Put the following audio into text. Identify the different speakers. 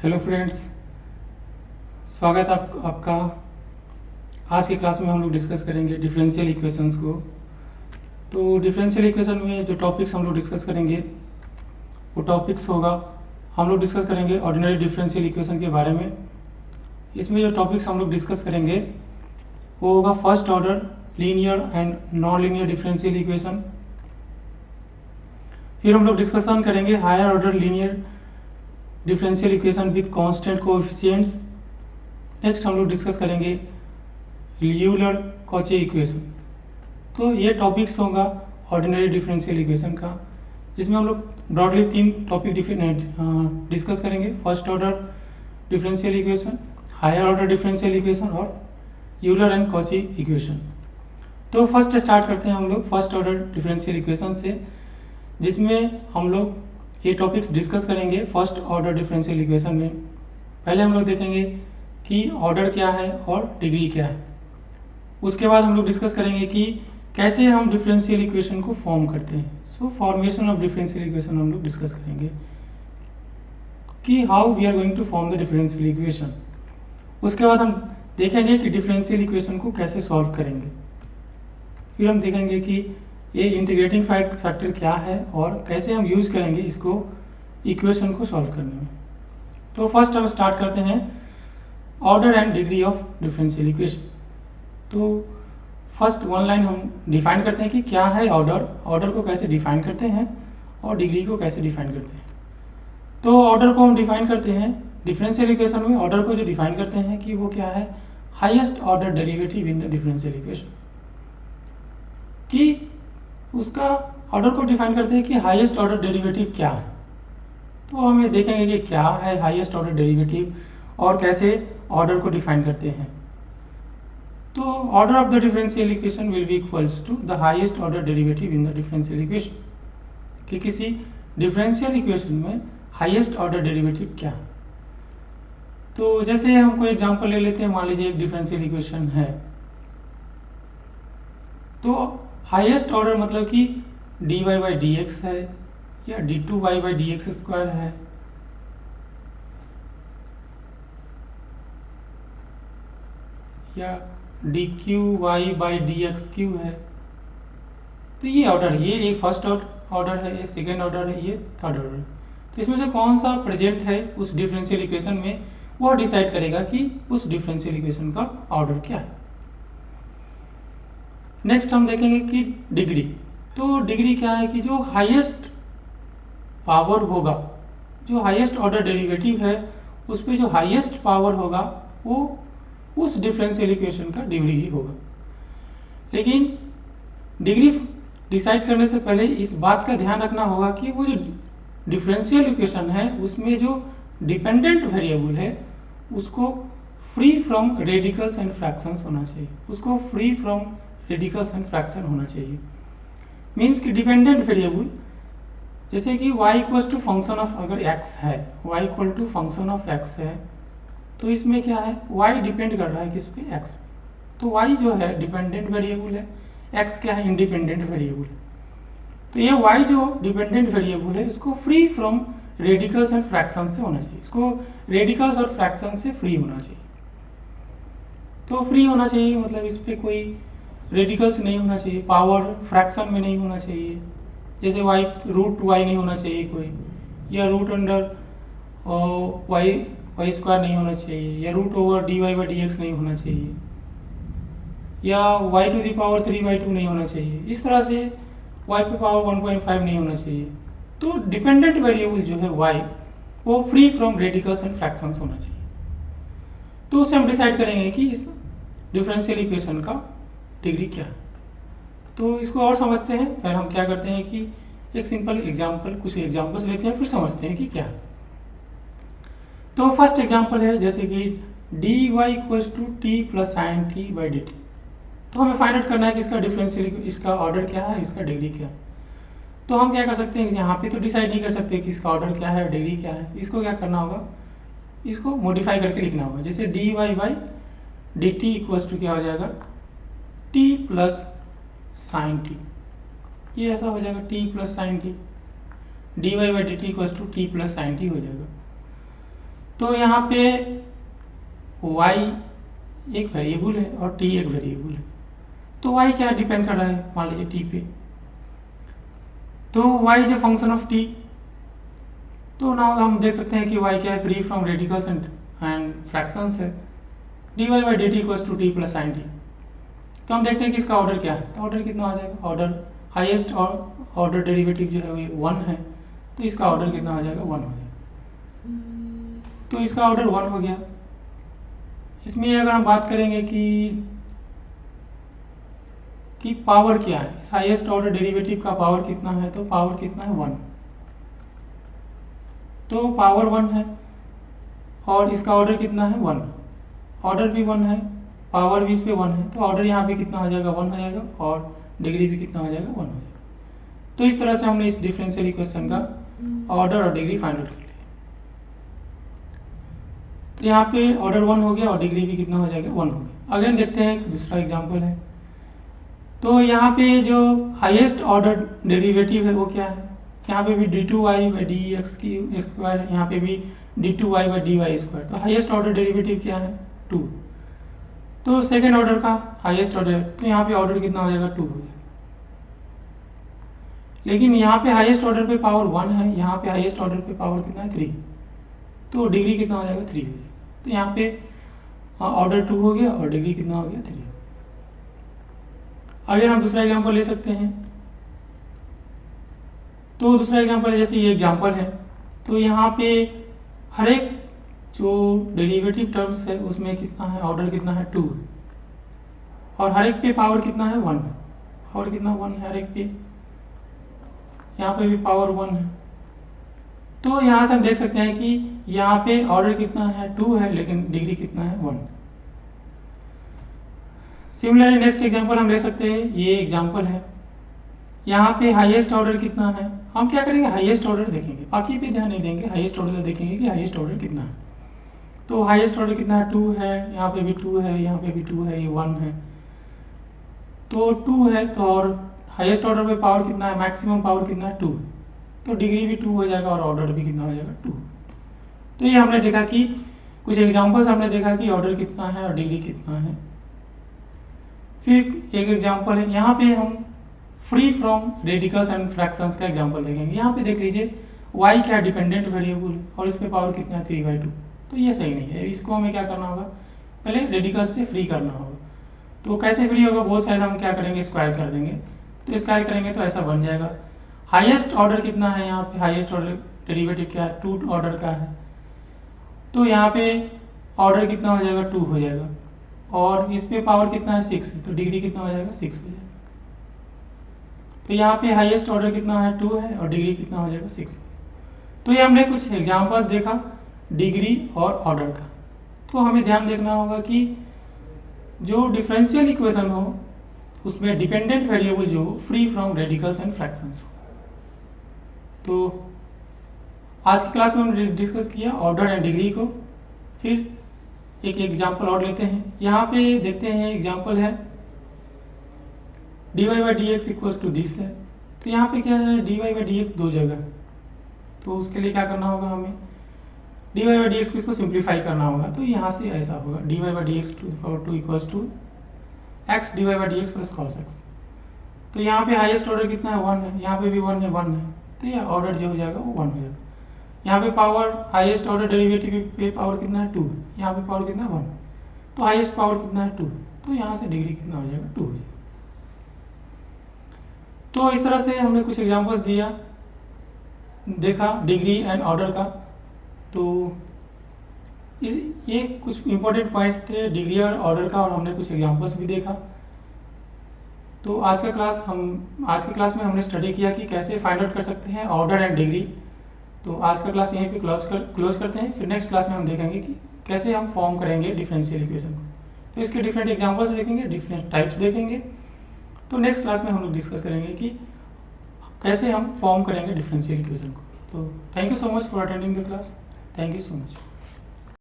Speaker 1: Hello friends, स्वागत है आपका। आज की क्लास में हम लोग डिस्कस करेंगे डिफरेंशियल इक्वेशंस को। तो डिफरेंशियल इक्वेशन में जो टॉपिक्स हम लोग डिस्कस करेंगे वो टॉपिक्स होगा, हम लोग डिस्कस करेंगे ऑर्डिनरी डिफरेंशियल इक्वेशन के बारे में। इसमें जो टॉपिक्स हम लोग डिस्कस करेंगे वो होगा first order linear and non linear differential equation. फिर हम लोग डिस्कशन करेंगे higher order linear differential equation with constant coefficients. Next हम लोग डिस्कस करेंगे यूलर कॉची इक्वेशन। तो ये टॉपिक्स होगा ऑर्डिनरी डिफरेंशियल इक्वेशन का, जिसमें हम लोग ब्रॉडली 3 टॉपिक डिस्कस करेंगे। First order differential equation, higher order differential equation और यूलर एंड कॉची इक्वेशन। तो फर्स्ट स्टार्ट करते हैं हम लोग फर्स्ट ऑर्डर डिफरेंशियल इक्वेशन से, जिसमें हम लोग ये टॉपिक्स डिस्कस करेंगे फर्स्ट ऑर्डर डिफरेंशियल इक्वेशन में। पहले हम लोग देखेंगे कि ऑर्डर क्या है और डिग्री क्या है। उसके बाद हम लोग डिस्कस करेंगे कि कैसे हम डिफरेंशियल इक्वेशन को फॉर्म करते हैं। So formation of differential equation हम लोग डिस्कस करेंगे कि how we are going to form the differential equation. उसके बाद हम देखेंगे कि डिफरेंशियल इक्वेशन को कैसे सॉल्व करेंगे। फिर हम देखेंगे कि ये इंटीग्रेटिंग फैक्टर क्या है और कैसे हम यूज करेंगे इसको इक्वेशन को सॉल्व करने में। तो फर्स्ट हम स्टार्ट करते हैं order and degree of differential equation. तो फर्स्ट वन लाइन हम डिफाइन करते हैं कि क्या है ऑर्डर, ऑर्डर को कैसे डिफाइन करते हैं और डिग्री को कैसे डिफाइन करते हैं। तो ऑर्डर को हम डिफाइन करते हैं डिफरेंशियल इक्वेशन में। ऑर्डर को जो डिफाइन करते हैं कि वो क्या है, highest order derivative in the differential equation. कि उसका ऑर्डर को डिफाइन करते हैं कि हाईएस्ट ऑर्डर डेरिवेटिव क्या है। तो हम ये देखेंगे कि क्या है हाईएस्ट ऑर्डर डेरिवेटिव और कैसे ऑर्डर को डिफाइन करते हैं। तो order of the differential equation will be equals to the highest order derivative in the differential equation. कि किसी डिफरेंशियल इक्वेशन में हाईएस्ट ऑर्डर डेरिवेटिव क्या है। तो जैसे हम कोई एग्जांपल ले लेते हैं, मान लीजिए एक डिफरेंशियल इक्वेशन है। तो हाईएस्ट ऑर्डर मतलब कि dy बाई डी एक्स है या d2y by d x square है या dqy by d x Q है। तो ये ऑर्डर, ये एक फर्स्ट ऑर्डर है, ये सेकेंड ऑर्डर है, ये थर्ड ऑर्डर है। तो इसमें से कौन सा प्रेजेंट है उस डिफरेंशियल इक्वेशन में, वो डिसाइड करेगा कि उस डिफरेंशियल इक्वेशन का ऑर्डर क्या है। नेक्स्ट हम देखेंगे कि डिग्री। तो डिग्री क्या है कि जो हाईएस्ट पावर होगा, जो हाईएस्ट ऑर्डर डेरिवेटिव है उस पे जो हाईएस्ट पावर होगा वो उस डिफरेंशियल इक्वेशन का डिग्री ही होगा। लेकिन डिग्री डिसाइड करने से पहले इस बात का ध्यान रखना होगा कि वो जो डिफरेंशियल इक्वेशन है उसमें जो डिपेंडेंट वेरिएबल है उसको free from radicals and fractions होना चाहिए। उसको free from radicals and fraction होना चाहिए। मीन्स कि डिपेंडेंट वेरिएबल जैसे कि y equal to function of, अगर x है, y equal to function of x है, तो इसमें क्या है, y डिपेंड कर रहा है किस पे, x पे। तो y जो है डिपेंडेंट वेरिएबल है, x क्या है, इंडिपेंडेंट वेरिएबल। तो ये y जो डिपेंडेंट वेरिएबल है इसको free from radicals and fraction से होना चाहिए। इसको रेडिकल्स और फ्रैक्शन से फ्री होना चाहिए। तो फ्री होना चाहिए मतलब इस पर कोई रेडिकल्स नहीं होना चाहिए, पावर फ्रैक्शन में नहीं होना चाहिए। जैसे y रूट y नहीं होना चाहिए कोई, या रूट अंडर y स्क्वायर नहीं होना चाहिए, या root over dy by d x नहीं होना चाहिए, या y टू दी पावर 3/2 नहीं होना चाहिए। इस तरह से y पे पावर 1.5 नहीं होना चाहिए। तो डिपेंडेंट वेरिएबल जो है y वो free from radicals and fractions होना चाहिए। तो उससे हम डिसाइड करेंगे कि इस डिफरेंशियल इक्वेशन का डिग्री क्या है। तो इसको और समझते हैं। फिर हम क्या करते हैं कि एक सिंपल एग्जांपल, कुछ एग्जांपल्स लेते हैं, फिर समझते हैं कि क्या है। तो फर्स्ट एग्जांपल है जैसे कि dy equals to t plus sine t by d t. तो हमें फाइंड आउट करना है कि इसका डिफरेंशियल, इसका ऑर्डर क्या है, इसका डिग्री क्या है। तो हम क्या कर सकते हैं, यहाँ पे तो डिसाइड नहीं कर सकते कि इसका ऑर्डर क्या है और डिग्री क्या है। इसको क्या करना होगा, इसको मॉडिफाई करके लिखना होगा। जैसे dy by d t equals to क्या हो जाएगा, t प्लस साइन टी। ये ऐसा हो जाएगा t plus sine t, dy by d t equals to t plus sine t हो जाएगा। तो यहाँ पे y एक वेरिएबल है और t एक वेरिएबल है। तो y क्या डिपेंड कर रहा है, मान लीजिए t पे, तो y is a function of t। तो नाउ हम देख सकते हैं कि y क्या है, free from radicals and fractions है, dy by dt equals to t plus sin t। तो हम देखते हैं कि इसका ऑर्डर क्या है, तो ऑर्डर कितना आ जाएगा, ऑर्डर हाईएस्ट और ऑर्डर डेरिवेटिव जो है वो 1 है, तो इसका ऑर्डर कितना हो जाएगा, 1 हो जाएगा। तो इसका ऑर्डर 1 हो गया। इसमें अगर हम बात करेंगे कि पावर क्या है, इस हाईएस्ट ऑर्डर डेरिवेटिव का पावर कितना है, तो पावर कितना है, 1। तो पावर 1 है और इसका ऑर्डर कितना है, 1। ऑर्डर भी 1 है, पावर भी इस पे 1 है, तो ऑर्डर यहाँ पे कितना हो जाएगा, 1 हो जाएगा और डिग्री भी कितना हो जाएगा, 1 हो जाएगा। तो इस तरह से हमने इस डिफरेंशियल इक्वेशन का ऑर्डर और डिग्री फाइंड आउट कर लिया। तो यहाँ पे ऑर्डर 1 हो गया और डिग्री भी कितना हो जाएगा, 1 हो गया। अगेन देखते हैं एक दूसरा एग्जाम्पल है। तो यहाँ पे जो हाईएस्ट ऑर्डर डेरिवेटिव है वो क्या है, यहाँ पे भी d2y बाई dx की स्क्वायर है, यहाँ पे भी d2y बाई dy स्क्वायर। तो हाईएस्ट ऑर्डर डेरिवेटिव क्या है, 2। तो सेकेंड ऑर्डर का हाईएस्ट ऑर्डर, तो यहाँ पे ऑर्डर कितना हो जाएगा, 2 हो जाएगा। लेकिन यहाँ पे हाईएस्ट ऑर्डर पे पावर 1 है, यहाँ पे हाईएस्ट ऑर्डर पे पावर कितना है, 3। तो डिग्री कितना हो जाएगा, 3 हो जाएगा। तो यहाँ पे ऑर्डर 2 हो गया और डिग्री कितना हो गया, 3 हो गया। अगर हम दूसरा एग्जांपल ले सकते हैं, तो दूसरा एग्जांपल जैसे ये एग्जांपल है, तो यहाँ पे हर एक जो डेरिवेटिव टर्म्स है उसमें कितना है, ऑर्डर कितना है, 2 है और हर एक पे पावर कितना है, 1 है। पावर कितना 1 है हर एक पे, यहाँ पे भी पावर 1 है। तो यहाँ से हम देख सकते हैं कि यहाँ पे ऑर्डर कितना है, 2 है, लेकिन डिग्री कितना है, 1। सिमिलरली नेक्स्ट एग्जांपल हम ले सकते हैं, ये एग्जांपल है, यहाँ पे हाईएस्ट ऑर्डर कितना है। हम क्या करेंगे, हाईएस्ट ऑर्डर देखेंगे, बाकी पे ध्यान नहीं देंगे, हाईएस्ट ऑर्डर देखेंगे कि हाईएस्ट ऑर्डर कितना है। तो हाईएस्ट ऑर्डर कितना है, 2 है, यहाँ पे भी 2 है, यहाँ पे भी 2 है, ये 1 है। तो 2 है, तो और हाईएस्ट ऑर्डर पे पावर कितना है, मैक्सिमम पावर कितना है, 2 है। तो डिग्री भी 2 हो जाएगा और ऑर्डर भी कितना हो जाएगा, 2। तो ये हमने देखा कि कुछ एग्जांपल्स हमने देखा कि ऑर्डर कितना है और डिग्री कितना है। फिर एक एग्जांपल है, यहाँ पे हम free from radicals and fractions का एग्जांपल देखेंगे। यहाँ पे देख लीजिए y क्या डिपेंडेंट वेरिएबल है और इस पे पावर कितना है, 3/2। तो ये सही नहीं है, इसको हमें क्या करना होगा, पहले रेडिकल्स से फ्री करना होगा। तो कैसे फ्री होगा, बोथ साइड हम क्या करेंगे, स्क्वायर कर देंगे। तो स्क्वायर करेंगे तो ऐसा बन जाएगा। हाईएस्ट ऑर्डर कितना है, यहाँ पे हाईएस्ट ऑर्डर डेरिवेटिव क्या है, 2 ऑर्डर का है। तो यहाँ पे ऑर्डर कितना हो जाएगा, 2 हो जाएगा और इस पे पावर कितना है, 6 है। तो डिग्री कितना हो जाएगा, 6 हो जाएगा। तो यहाँ पे हाईएस्ट ऑर्डर कितना है, 2 है और डिग्री कितना हो जाएगा, 6। तो ये हमने कुछ एग्जांपल्स देखा डिग्री और ऑर्डर का। तो हमें ध्यान देखना होगा कि जो डिफरेंशियल इक्वेशन हो उसमें डिपेंडेंट वेरिएबल जो free from radicals and fractions. तो आज की क्लास में हमने डिस्कस किया ऑर्डर एंड डिग्री को। फिर एक एग्जांपल और लेते हैं, यहाँ पे देखते हैं एग्जांपल है dy by d x equals to this है। तो यहाँ पे क्या है, dy बाई डी एक्स 2 जगह, तो उसके लिए क्या करना होगा, हमें dy बाई डी एक्स को इसको सिंप्लीफाई करना होगा। तो यहाँ से ऐसा होगा dy by d x 2 equals to x dy by d x plus cos x. तो यहाँ पे हाईएस्ट ऑर्डर कितना है, 1 है, यहाँ पे भी 1 है, 1 है। तो ये ऑर्डर जो हो जाएगा वो 1 हो जाएगा। यहाँ पे पावर हाईएस्ट ऑर्डर डेरिवेटिव पे पावर कितना है, 2 है, यहाँ पे पावर कितना है, 1। तो हाईएस्ट पावर कितना है, 2। तो यहाँ से डिग्री कितना हो जाएगा, 2 हो जाएगा। तो इस तरह से हमने कुछ एग्जांपल्स दिया, देखा डिग्री एंड ऑर्डर का। तो ये कुछ इंपॉर्टेंट पॉइंट्स थे डिग्री और ऑर्डर का, और हमने कुछ एग्जांपल्स भी देखा। तो आज की क्लास में हमने स्टडी किया कि कैसे फाइंड आउट कर सकते हैं ऑर्डर एंड डिग्री। तो आज का क्लास यहीं पे क्लोज करते हैं। फिर नेक्स्ट क्लास में हम देखेंगे कि कैसे हम फॉर्म करेंगे डिफरेंशियल इक्वेशन को। तो इसके डिफरेंट एग्जांपल्स देखेंगे, डिफरेंट टाइप्स देखेंगे। तो नेक्स्ट क्लास में हम लोग डिस्कस करेंगे कि कैसे हम फॉर्म करेंगे डिफरेंशियल इक्वेशन को। तो thank you so much for attending the class. Thank you so much.